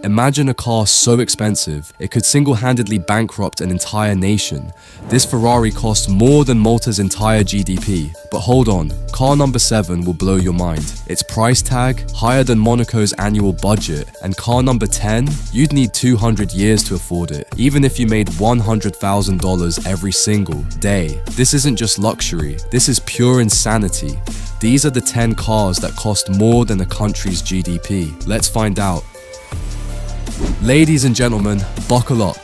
Imagine a car so expensive, it could single-handedly bankrupt an entire nation. This Ferrari costs more than Malta's entire GDP. But hold on, car number 7 will blow your mind. Its price tag, higher than Monaco's annual budget. And car number 10, you'd need 200 years to afford it, even if you made $100,000 every single day. This isn't just luxury, this is pure insanity. These are the 10 cars that cost more than a country's GDP. Let's find out. Ladies and gentlemen, buckle up,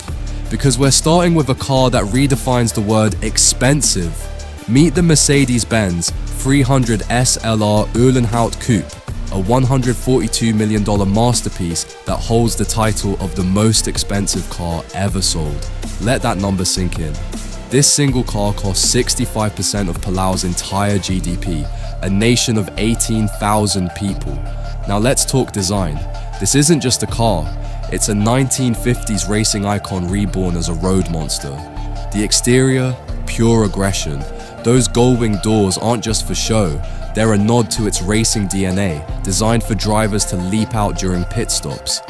because we're starting with a car that redefines the word expensive. Meet the Mercedes-Benz 300 SLR Uhlenhaut Coupe, a $142 million masterpiece that holds the title of the most expensive car ever sold. Let that number sink in. This single car costs 65% of Palau's entire GDP, a nation of 18,000 people. Now let's talk design. This isn't just a car. It's a 1950s racing icon reborn as a road monster. The exterior, pure aggression. Those gull-wing doors aren't just for show, they're a nod to its racing DNA, designed for drivers to leap out during pit stops.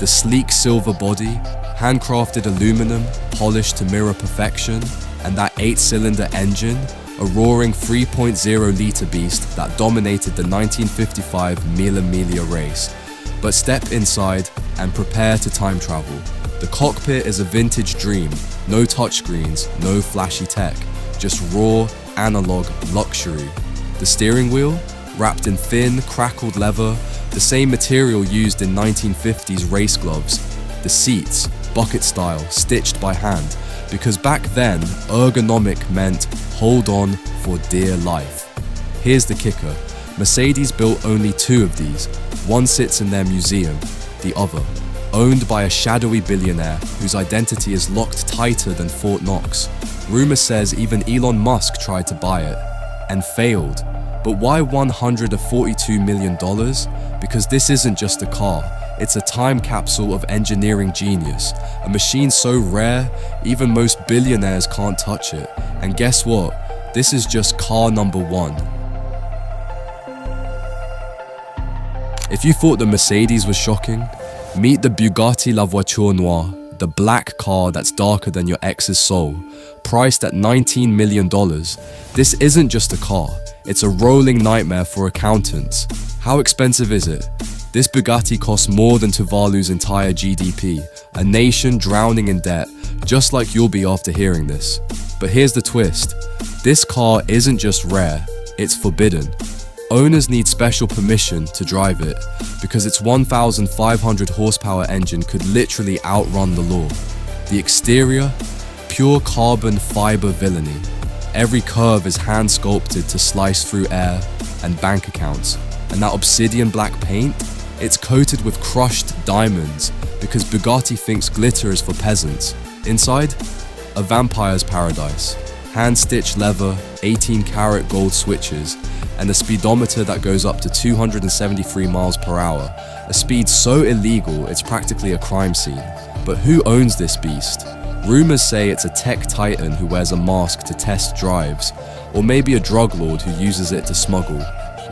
The sleek silver body, handcrafted aluminum, polished to mirror perfection, and that 8-cylinder engine, a roaring 3.0-litre beast that dominated the 1955 Mille Miglia race. But step inside and prepare to time travel. The cockpit is a vintage dream, no touchscreens, no flashy tech, just raw, analog luxury. The steering wheel, wrapped in thin, crackled leather, the same material used in 1950s race gloves. The seats, bucket style, stitched by hand, because back then, ergonomic meant hold on for dear life. Here's the kicker. Mercedes built only 2 of these. One sits in their museum, the other, owned by a shadowy billionaire whose identity is locked tighter than Fort Knox. Rumor says even Elon Musk tried to buy it, and failed. But why $142 million? Because this isn't just a car, it's a time capsule of engineering genius. A machine so rare, even most billionaires can't touch it. And guess what? This is just car number 1. If you thought the Mercedes was shocking, meet the Bugatti La Voiture Noire, the black car that's darker than your ex's soul, priced at $19 million. This isn't just a car, it's a rolling nightmare for accountants. How expensive is it? This Bugatti costs more than Tuvalu's entire GDP, a nation drowning in debt, just like you'll be after hearing this. But here's the twist. This car isn't just rare, it's forbidden. Owners need special permission to drive it, because its 1,500 horsepower engine could literally outrun the law. The exterior, pure carbon fiber villainy. Every curve is hand sculpted to slice through air and bank accounts. And that obsidian black paint, it's coated with crushed diamonds, because Bugatti thinks glitter is for peasants. Inside, a vampire's paradise. Hand-stitched leather, 18-karat gold switches, and a speedometer that goes up to 273 miles per hour, a speed so illegal it's practically a crime scene. But who owns this beast? Rumors say it's a tech titan who wears a mask to test drives, or maybe a drug lord who uses it to smuggle.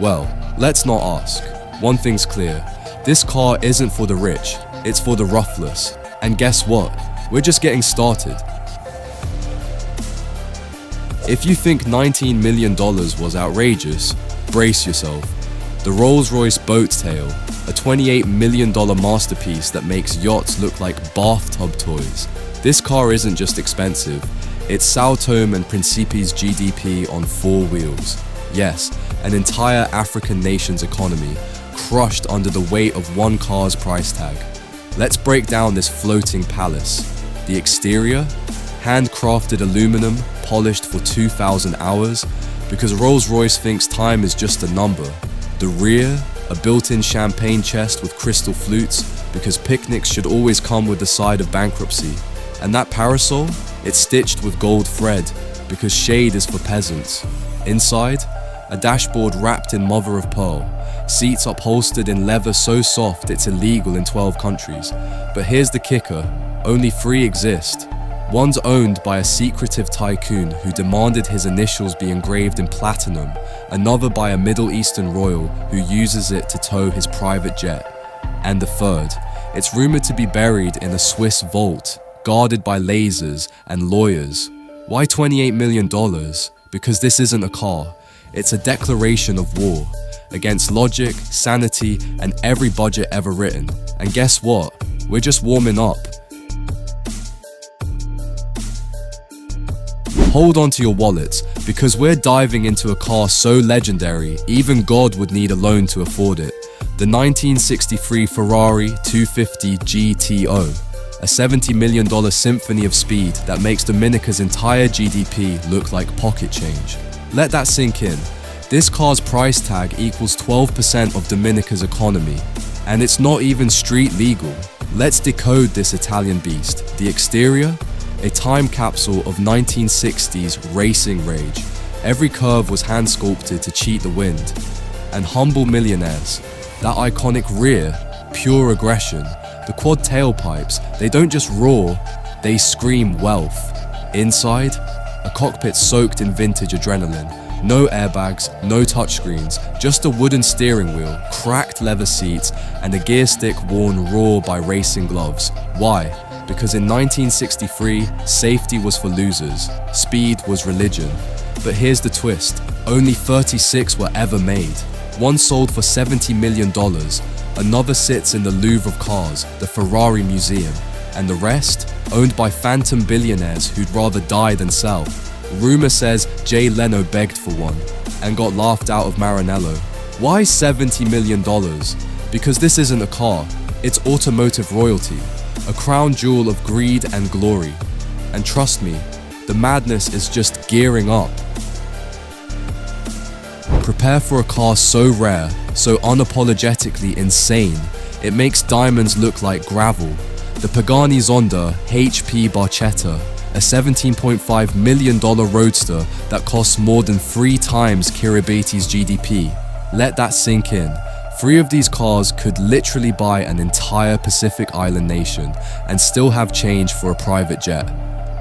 Well, let's not ask. One thing's clear, this car isn't for the rich, it's for the ruthless. And guess what? We're just getting started. If you think $19 million was outrageous, brace yourself. The Rolls-Royce Boat Tail, a $28 million masterpiece that makes yachts look like bathtub toys. This car isn't just expensive, it's Sao Tome and Principe's GDP on 4 wheels. Yes, an entire African nation's economy, crushed under the weight of one car's price tag. Let's break down this floating palace. The exterior, handcrafted aluminum, polished for 2,000 hours, because Rolls-Royce thinks time is just a number. The rear, a built-in champagne chest with crystal flutes, because picnics should always come with the side of bankruptcy. And that parasol, it's stitched with gold thread, because shade is for peasants. Inside, a dashboard wrapped in mother of pearl, seats upholstered in leather so soft it's illegal in 12 countries. But here's the kicker, only 3 exist. One's owned by a secretive tycoon who demanded his initials be engraved in platinum, another by a Middle Eastern royal who uses it to tow his private jet. And the third, It's rumored to be buried in a Swiss vault, guarded by lasers and lawyers. Why $28 million? Because this isn't a car. It's a declaration of war against logic, sanity, and every budget ever written. And guess what? We're just warming up. Hold on to your wallets, because we're diving into a car so legendary, even God would need a loan to afford it. The 1963 Ferrari 250 GTO, a $70 million symphony of speed that makes Dominica's entire GDP look like pocket change. Let that sink in. This car's price tag equals 12% of Dominica's economy, and it's not even street legal. Let's decode this Italian beast. The exterior? A time capsule of 1960s racing rage. Every curve was hand sculpted to cheat the wind. And humble millionaires. That iconic rear, pure aggression. The quad tailpipes, they don't just roar, they scream wealth. Inside, a cockpit soaked in vintage adrenaline. No airbags, no touchscreens, just a wooden steering wheel, cracked leather seats, and a gear stick worn raw by racing gloves. Why? Because in 1963, safety was for losers, speed was religion. But here's the twist, only 36 were ever made. One sold for $70 million, another sits in the Louvre of Cars, the Ferrari Museum, and the rest, owned by phantom billionaires who'd rather die than sell. Rumor says Jay Leno begged for one, and got laughed out of Maranello. Why $70 million? Because this isn't a car, it's automotive royalty. A crown jewel of greed and glory. And trust me, the madness is just gearing up. Prepare for a car so rare, so unapologetically insane, it makes diamonds look like gravel. The Pagani Zonda HP Barchetta, a $17.5 million roadster that costs more than 3 times Kiribati's GDP. Let that sink in. 3 of these cars could literally buy an entire Pacific Island nation and still have change for a private jet.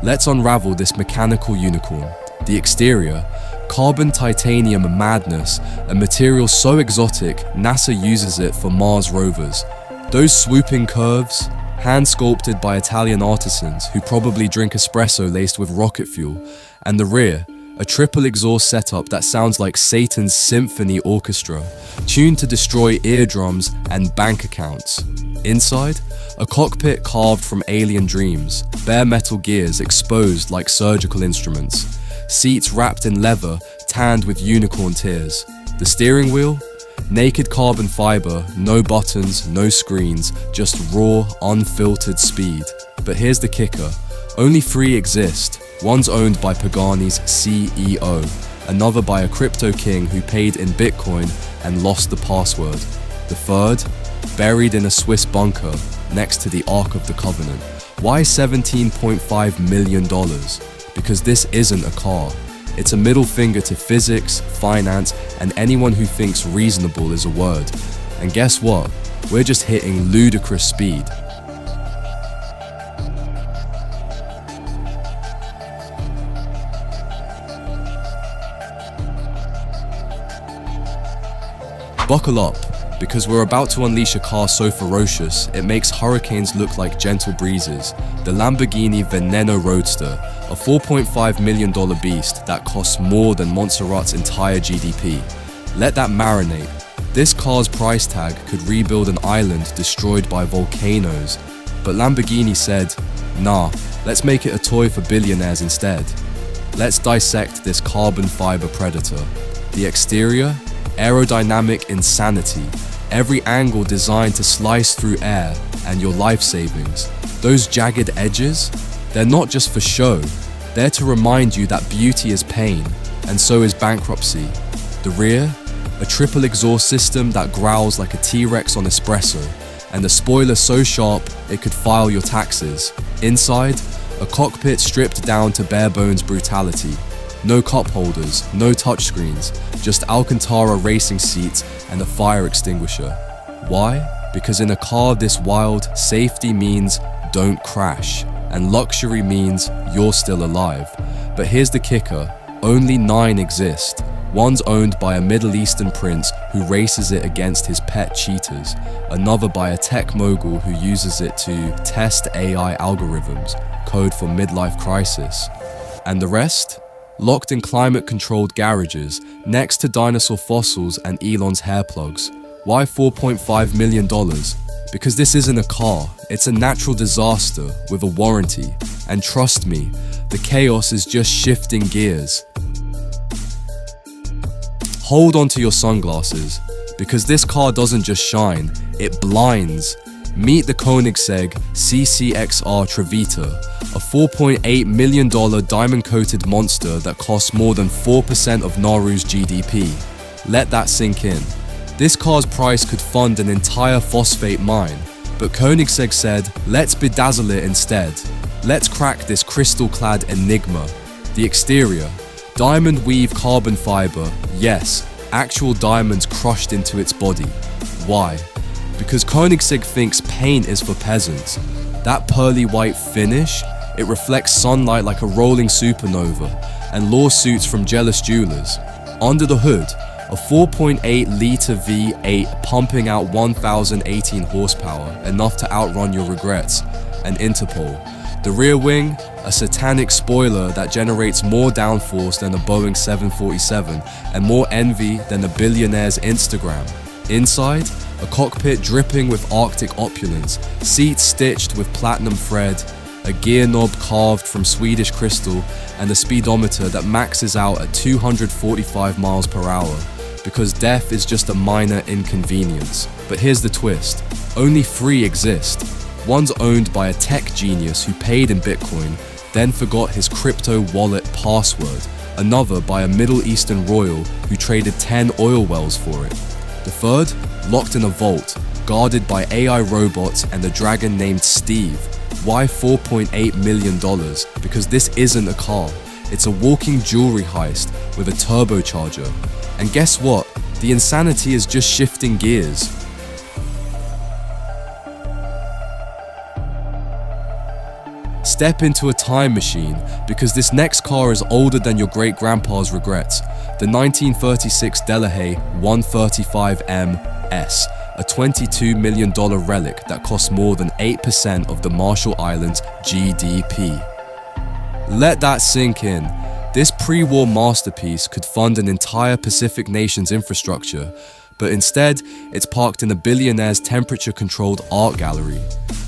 Let's unravel this mechanical unicorn. The exterior, carbon titanium madness, a material so exotic NASA uses it for Mars rovers. Those swooping curves, hand sculpted by Italian artisans who probably drink espresso laced with rocket fuel. And the rear, a triple exhaust setup that sounds like Satan's symphony orchestra, tuned to destroy eardrums and bank accounts. Inside, a cockpit carved from alien dreams, bare metal gears exposed like surgical instruments, seats wrapped in leather tanned with unicorn tears. The steering wheel? Naked carbon fiber, no buttons, no screens, just raw, unfiltered speed. But here's the kicker, only 3 exist. One's owned by Pagani's CEO, another by a crypto king who paid in Bitcoin and lost the password. The third, buried in a Swiss bunker next to the Ark of the Covenant. Why $17.5 million? Because this isn't a car. It's a middle finger to physics, finance, and anyone who thinks reasonable is a word. And guess what? We're just hitting ludicrous speed. Buckle up, because we're about to unleash a car so ferocious, it makes hurricanes look like gentle breezes. The Lamborghini Veneno Roadster, a $4.5 million beast that costs more than Montserrat's entire GDP. Let that marinate. This car's price tag could rebuild an island destroyed by volcanoes. But Lamborghini said, nah, let's make it a toy for billionaires instead. Let's dissect this carbon fiber predator. The exterior? Aerodynamic insanity, every angle designed to slice through air and your life savings. Those jagged edges, they're not just for show, they're to remind you that beauty is pain, and so is bankruptcy. The rear, a triple exhaust system that growls like a T-Rex on espresso, and a spoiler so sharp it could file your taxes. Inside, a cockpit stripped down to bare bones brutality. No cup holders, no touchscreens, just Alcantara racing seats and a fire extinguisher. Why? Because in a car this wild, safety means don't crash, and luxury means you're still alive. But here's the kicker, only 9 exist. One's owned by a Middle Eastern prince who races it against his pet cheetahs, another by a tech mogul who uses it to test AI algorithms, code for midlife crisis. And the rest? Locked in climate-controlled garages, next to dinosaur fossils and Elon's hair plugs. Why $4.5 million? Because this isn't a car, it's a natural disaster with a warranty. And trust me, the chaos is just shifting gears. Hold on to your sunglasses, because this car doesn't just shine, it blinds. Meet the Koenigsegg CCXR Trevita, a $4.8 million diamond-coated monster that costs more than 4% of Nauru's GDP. Let that sink in. This car's price could fund an entire phosphate mine, but Koenigsegg said, let's bedazzle it instead. Let's crack this crystal-clad enigma. The exterior. Diamond weave carbon fiber, yes, actual diamonds crushed into its body. Why? Because Koenigsegg thinks paint is for peasants. That pearly white finish, it reflects sunlight like a rolling supernova, and lawsuits from jealous jewelers. Under the hood, a 4.8-litre V8 pumping out 1,018 horsepower, enough to outrun your regrets, and Interpol. The rear wing, a satanic spoiler that generates more downforce than a Boeing 747 and more envy than a billionaire's Instagram. Inside, a cockpit dripping with Arctic opulence, seats stitched with platinum thread, a gear knob carved from Swedish crystal, and a speedometer that maxes out at 245 miles per hour. Because death is just a minor inconvenience. But here's the twist. Only 3 exist. One's owned by a tech genius who paid in Bitcoin, then forgot his crypto wallet password. Another by a Middle Eastern royal who traded 10 oil wells for it. The third, locked in a vault, guarded by AI robots and a dragon named Steve. Why $4.8 million? Because this isn't a car. It's a walking jewelry heist with a turbocharger. And guess what? The insanity is just shifting gears. Step into a time machine, because this next car is older than your great-grandpa's regrets. The 1936 Delahaye 135MS, a $22 million relic that costs more than 8% of the Marshall Islands' GDP. Let that sink in. This pre-war masterpiece could fund an entire Pacific nation's infrastructure, but instead, it's parked in a billionaire's temperature-controlled art gallery.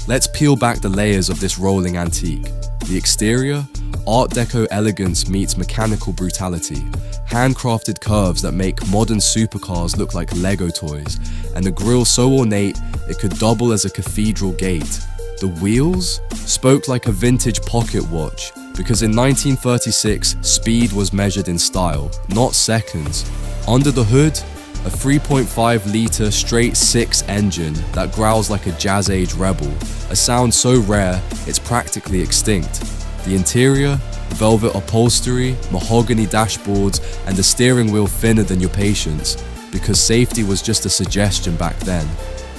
Let's peel back the layers of this rolling antique. The exterior? Art Deco elegance meets mechanical brutality. Handcrafted curves that make modern supercars look like Lego toys, and a grille so ornate it could double as a cathedral gate. The wheels? Spoke like a vintage pocket watch, because in 1936, speed was measured in style, not seconds. Under the hood? A 3.5-litre straight-six engine that growls like a jazz-age rebel, a sound so rare it's practically extinct. The interior? Velvet upholstery, mahogany dashboards, and a steering wheel thinner than your patience, because safety was just a suggestion back then.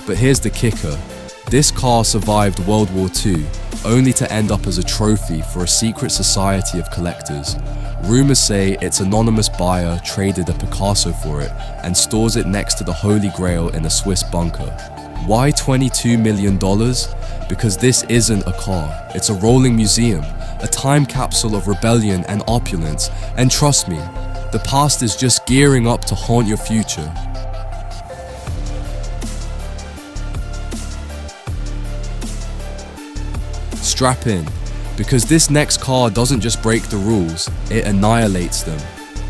But here's the kicker. This car survived World War II, only to end up as a trophy for a secret society of collectors. Rumors say its anonymous buyer traded a Picasso for it and stores it next to the Holy Grail in a Swiss bunker. Why $22 million? Because this isn't a car, it's a rolling museum, a time capsule of rebellion and opulence, and trust me, the past is just gearing up to haunt your future. Strap in, because this next car doesn't just break the rules, it annihilates them.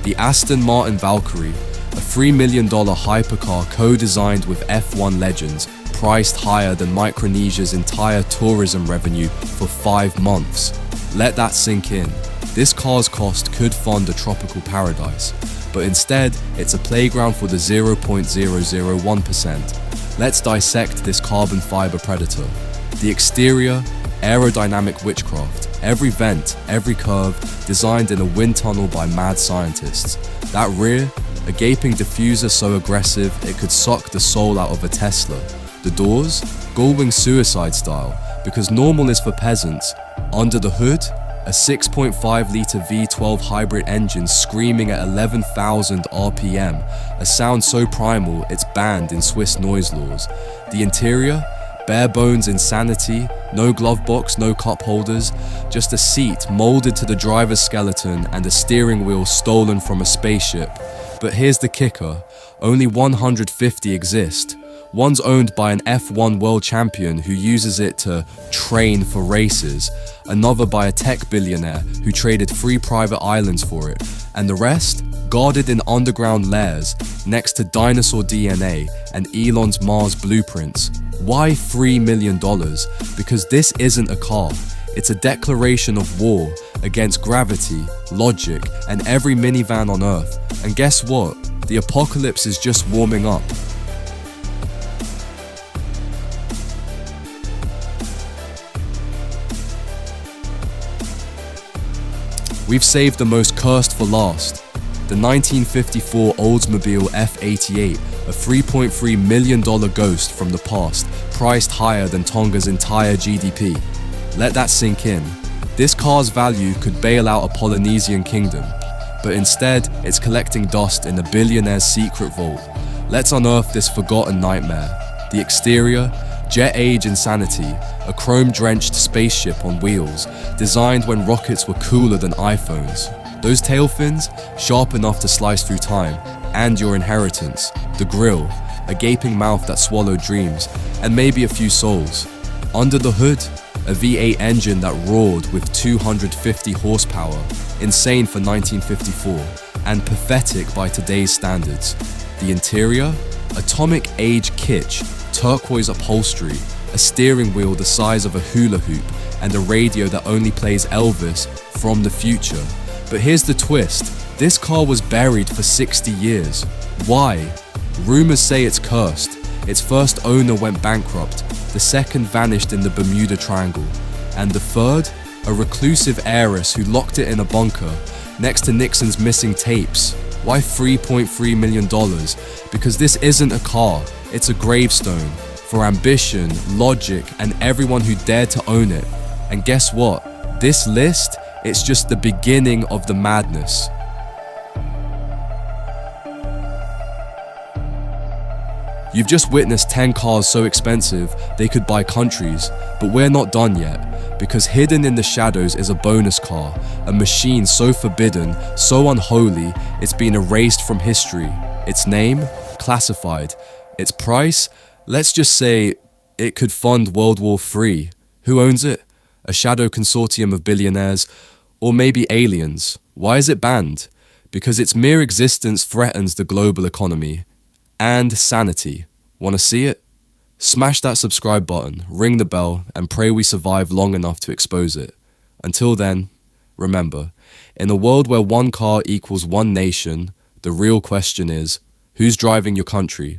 The Aston Martin Valkyrie, a $3 million hypercar co-designed with F1 legends, priced higher than Micronesia's entire tourism revenue for 5 months. Let that sink in. This car's cost could fund a tropical paradise, but instead, it's a playground for the 0.001%. Let's dissect this carbon fiber predator. The exterior, aerodynamic witchcraft. Every vent, every curve, designed in a wind tunnel by mad scientists. That rear, a gaping diffuser so aggressive it could suck the soul out of a Tesla. The doors, gullwing suicide style, because normal is for peasants. Under the hood, a 6.5-litre V12 hybrid engine screaming at 11,000 RPM, a sound so primal it's banned in Swiss noise laws. The interior? Bare bones insanity, no glove box, no cup holders, just a seat molded to the driver's skeleton and a steering wheel stolen from a spaceship. But here's the kicker, only 150 exist. One's owned by an F1 world champion who uses it to train for races, another by a tech billionaire who traded 3 private islands for it, and the rest guarded in underground lairs next to dinosaur DNA and Elon's Mars blueprints. Why $3 million? Because this isn't a car. It's a declaration of war against gravity, logic, and every minivan on Earth. And guess what? The apocalypse is just warming up. We've saved the most cursed for last. The 1954 Oldsmobile F-88, a $3.3 million ghost from the past, priced higher than Tonga's entire GDP. Let that sink in. This car's value could bail out a Polynesian kingdom, but instead it's collecting dust in a billionaire's secret vault. Let's unearth this forgotten nightmare. The exterior, jet age insanity, a chrome-drenched spaceship on wheels, designed when rockets were cooler than iPhones. Those tail fins, sharp enough to slice through time, and your inheritance. The grille, a gaping mouth that swallowed dreams, and maybe a few souls. Under the hood, a V8 engine that roared with 250 horsepower, insane for 1954, and pathetic by today's standards. The interior, atomic age kitsch, turquoise upholstery, a steering wheel the size of a hula hoop, and a radio that only plays Elvis from the future. But here's the twist, this car was buried for 60 years. Why? Rumors say it's cursed. Its first owner went bankrupt, the second vanished in the Bermuda Triangle, and the third, a reclusive heiress who locked it in a bunker next to Nixon's missing tapes. Why $3.3 million? Because this isn't a car, it's a gravestone for ambition, logic, and everyone who dared to own it. And guess what? This list, it's just the beginning of the madness. You've just witnessed 10 cars so expensive they could buy countries, but we're not done yet, because hidden in the shadows is a bonus car, a machine so forbidden, so unholy, it's been erased from history. Its name? Classified. Its price? Let's just say it could fund World War III. Who owns it? A shadow consortium of billionaires, or maybe aliens. Why is it banned? Because its mere existence threatens the global economy and sanity. Wanna see it? Smash that subscribe button, ring the bell, and pray we survive long enough to expose it. Until then, remember, in a world where one car equals one nation, the real question is, who's driving your country?